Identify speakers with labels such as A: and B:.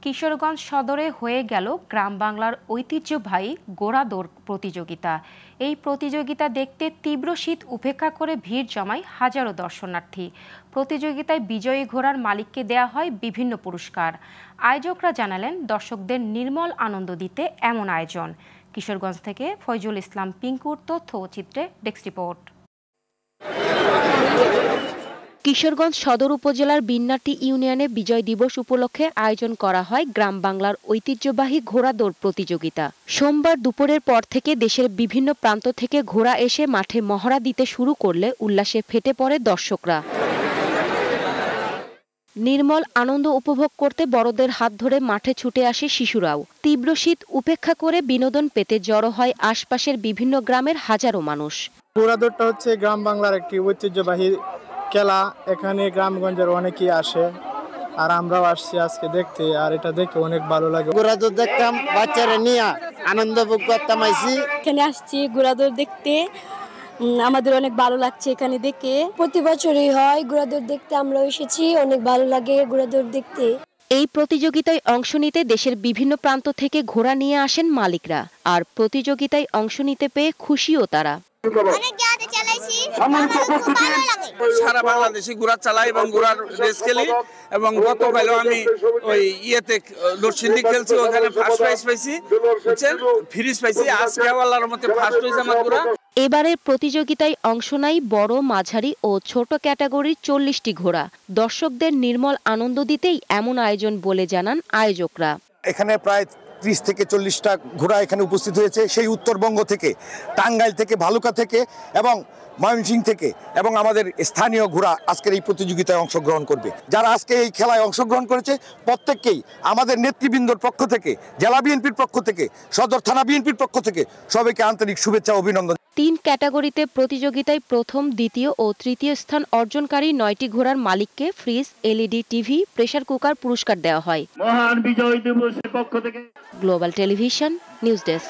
A: কিশোরগঞ্জ সদরে হয়ে গেল গ্রাম বাংলার ঐতিহ্যবাহী ঘোড়া দৌড় প্রতিযোগিতা। এই প্রতিযোগিতা দেখতে তীব্র শীত উপেক্ষা করে ভিড় জমায় হাজারো দর্শনার্থী। প্রতিযোগিতায় বিজয়ী ঘোড়ার মালিককে দেয়া হয় বিভিন্ন পুরস্কার। আয়োজকরা জানালেন, দর্শকদের নির্মল আনন্দ দিতে এমন আয়োজন। কিশোরগঞ্জ থেকে ফয়জুল ইসলাম পিঙ্কুর তথ্য ও চিত্রে ডেস্ক রিপোর্ট। কিশোরগঞ্জ সদর উপজেলার বিন্নাটি ইউনিয়নে বিজয় দিবস উপলক্ষে আয়োজন করা হয় গ্রাম বাংলার ঐতিহ্যবাহী ঘোড়া দৌড় প্রতিযোগিতা। সোমবার দুপুরের পর থেকে দেশের বিভিন্ন প্রান্ত থেকে ঘোড়া এসে মাঠে মহড়া দিতে শুরু করলে উল্লাসে ফেটে পড়ে দর্শকরা। নির্মল আনন্দ উপভোগ করতে বড়দের হাত ধরে মাঠে ছুটে আসে শিশুরাও। তীব্র শীত উপেক্ষা করে বিনোদন পেতে জড়ো হয় আশপাশের বিভিন্ন গ্রামের হাজারো মানুষ।
B: ঘোড়া দৌড়টা হচ্ছে গ্রাম বাংলার একটি ঐতিহ্যবাহী খেলা। এখানে গ্রামগঞ্জের অনেকেই আসে, আর আমরাও আসছি আজকে দেখতে, আর এটা দেখে অনেক ভালো লাগে।
C: ঘোড়া দৌড় দেখতাম, বাচ্চারা নিয়ে আনন্দ ভোগ করতাম।
D: এখানে আসছি ঘোড়া দৌড় দেখতে, আমাদের অনেক ভালো লাগছে এখানে দেখে। প্রতি বছরই হয় ঘোড়া দৌড় দেখতে, আমরা এসেছি, অনেক ভালো লাগে ঘোড়া দৌড় দেখতে।
A: এই প্রতিযোগিতায় অংশ নিতে দেশের বিভিন্ন প্রান্ত থেকে ঘোড়া নিয়ে আসেন মালিকরা, আর প্রতিযোগিতায় অংশ নিতে পেয়ে খুশিও তারা।
E: সারা বাংলাদেশে ঘোড়া চালাই এবং ঘোড়ার রেস খেলি, এবং গতকালও আমি ওই নরসিংদী খেলছি, ওখানে ফার্স্ট প্রাইজ পাইছি, ফ্রিজ পাইছি। আজকে আল্লাহর রহমতে ফার্স্ট হয়েছে আমার ঘোড়া।
A: এবারের প্রতিযোগিতায় অংশ নেয় বড়, মাঝারি ও ছোট ক্যাটাগরির 40টি ঘোড়া। দর্শকদের নির্মল আনন্দ দিতেই এমন আয়োজন বলে জানান আয়োজকরা।
F: এখানে প্রায় 30 থেকে 40টা ঘোড়া এখানে উপস্থিত হয়েছে, সেই উত্তরবঙ্গ থেকে, টাঙ্গাইল থেকে, ভালুকা থেকে এবং ময়মনসিংহ থেকে, এবং আমাদের স্থানীয় ঘোড়া আজকের এই প্রতিযোগিতায় অংশগ্রহণ করবে। যারা আজকে এই খেলায় অংশগ্রহণ করেছে প্রত্যেককেই আমাদের নেতৃবৃন্দর পক্ষ থেকে, জেলা বিএনপির পক্ষ থেকে, সদর থানা বিএনপির পক্ষ থেকে সবাইকে আন্তরিক শুভেচ্ছা ও অভিনন্দন।
A: 3 ক্যাটাগরিতে প্রতিযোগিতায় প্রথম, দ্বিতীয় ও তৃতীয় স্থান অর্জনকারী 9টি ঘোড়ার মালিককে fridge, LED TV, pressure cooker পুরস্কার দেওয়া হয়।
C: মহান বিজয় দিবসের পক্ষ থেকে
A: গ্লোবাল টেলিভিশন নিউজ ডেস্ক।